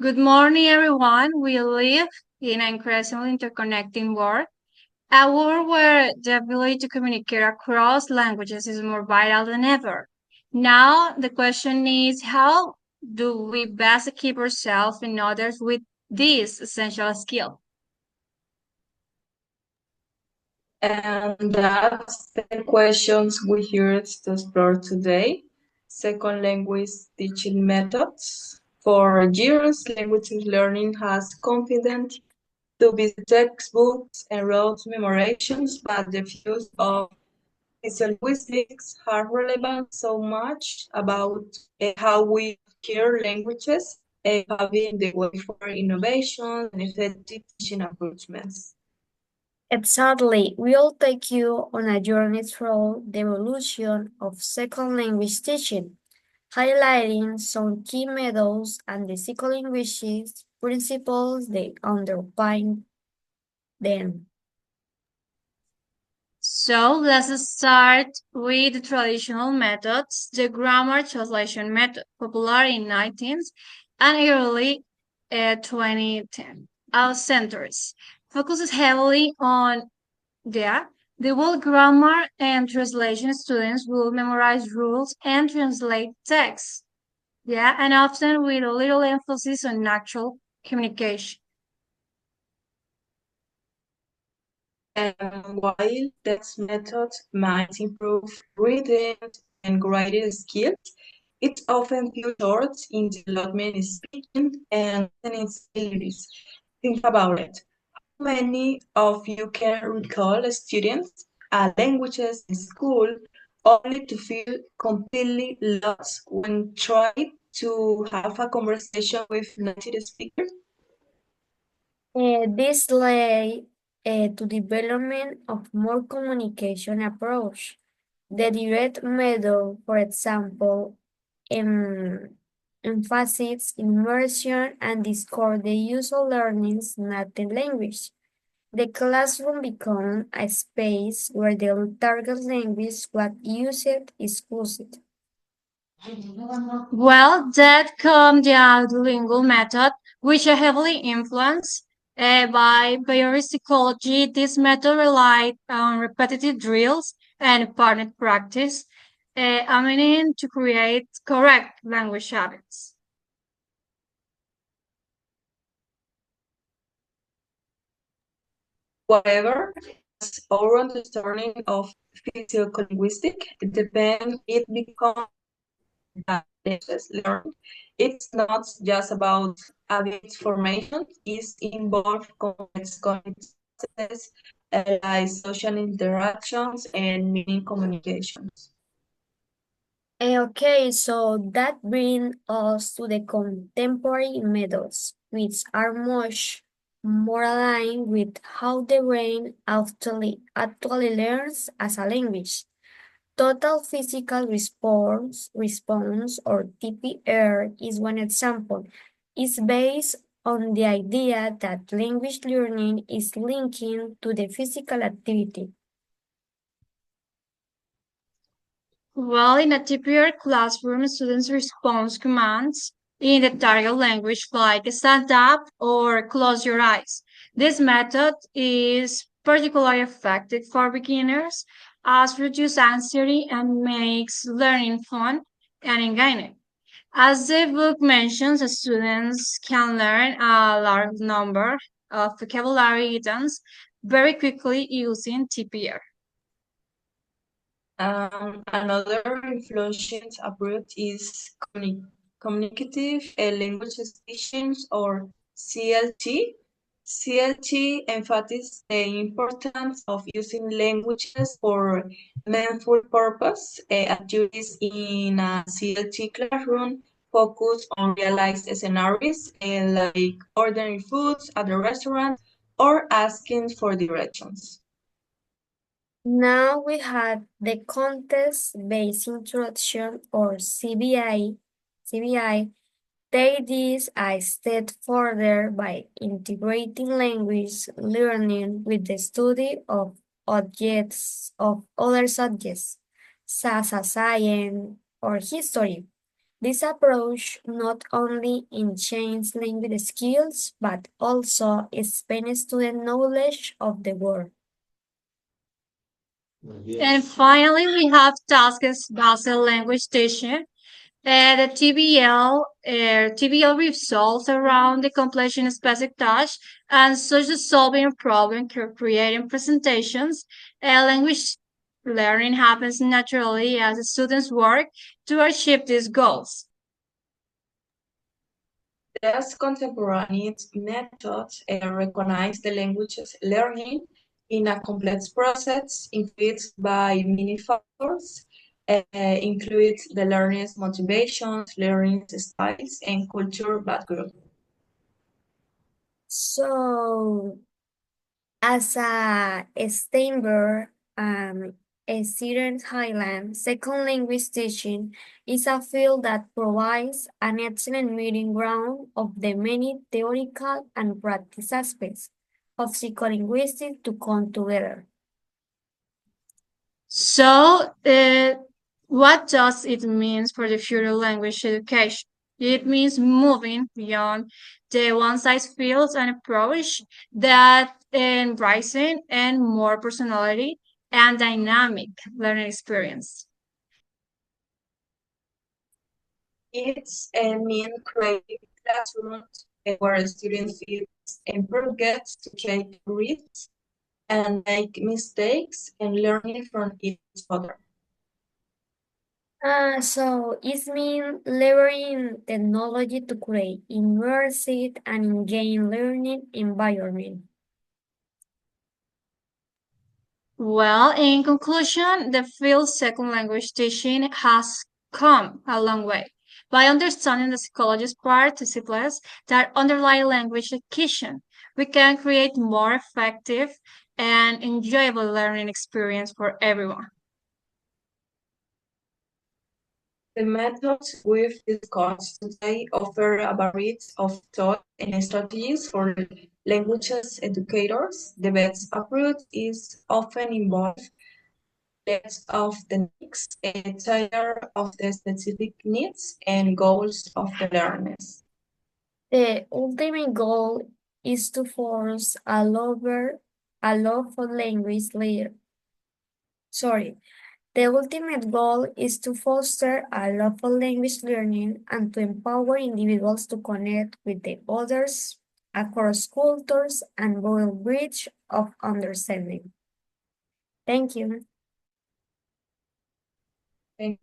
Good morning, everyone. We live in an increasingly interconnecting world, a world where the ability to communicate across languages is more vital than ever. Now, the question is how do we best equip ourselves and others with this essential skill? And that's the questions we here to explore today. Second language teaching methods. For years, language learning has confident to be textbooks and rote memorizations, but the views of linguistics are relevant so much about how we hear languages, paving the way for innovation and effective teaching approaches. Exactly. We'll take you on a journey through the evolution of second language teaching, highlighting some key methods and the psycholinguistics principles that underpin them. So let's start with the traditional methods, the grammar translation method, popular in 19th and early 2010 centuries, focuses heavily on the word grammar and translation. Students will memorize rules and translate text, and often with a little emphasis on natural communication. And while this method might improve reading and writing skills, it often falls short in development in speaking and listening abilities. Think about it. How many of you can recall students languages in school only to feel completely lost when trying to have a conversation with native speakers? This led to development of more communication approach. The direct method, for example, em- emphasizes immersion and discourage the use of learning's native language. The classroom becomes a space where the target language was used exclusively. Well, that comes the lingual method, which are heavily influenced by behavioral psychology. This method relied on repetitive drills and pattern practice, aiming to create correct language habits. However, as our understanding of physiolinguistic depends, it becomes that learned. It's not just about habit formation, it's involved complex cognitive processes like social interactions and meaning communications. Okay, so that brings us to the contemporary methods, which are much more aligned with how the brain actually learns as a language. Total physical response or TPR is one example. It's based on the idea that language learning is linking to the physical activity. Well, in a typical classroom, students respond commands in the target language like stand up or close your eyes. This method is particularly effective for beginners as reduces anxiety and makes learning fun and engaging. As the book mentions, the students can learn a large number of vocabulary items very quickly using TPR. Another influential approach is communicative language teachings or CLT. CLT emphasizes the importance of using languages for meaningful purpose. Activities in a CLT classroom focus on realized scenarios like ordering foods at the restaurant or asking for directions. Now we have the context-based instruction or CBI. CBI take this a step further by integrating language learning with the study of objects of other subjects, such as science or history. This approach not only enhances language skills, but also expands student knowledge of the world. And finally, we have tasks based language teaching. The TBL revolves around the completion of specific tasks and such as solving a problem, creating presentations. Language learning happens naturally as the students work to achieve these goals. These contemporary methods recognize the language's learning in a complex process influenced by many factors, includes the learner's motivations, learning styles, and cultural background. So, as a Steinberg and a student Highland, second language teaching is a field that provides an excellent meeting ground of the many theoretical and practice aspects of psycholinguistics to come together. So, what does it mean for the future language education? It means moving beyond the one-size-fits and approach that embracing and more personality and dynamic learning experience. It's a mean creative classrooms where students feel empowered gets to take risks and make mistakes and learning from each other. So it means leveraging technology to create immersive and engaging learning environment. Well, in conclusion, the field second language teaching has come a long way by understanding the psychologist participles that underlie language acquisition. We can create more effective and enjoyable learning experience for everyone. The methods we've discussed today offer a variety of thought and strategies for languages educators. The best approach is often involved less of the next and tired of the specific needs and goals of the learners. The ultimate goal is to force a love for language later. Sorry. The ultimate goal is to foster a love for language learning and to empower individuals to connect with the others across cultures and build bridge of understanding. Thank you. Thank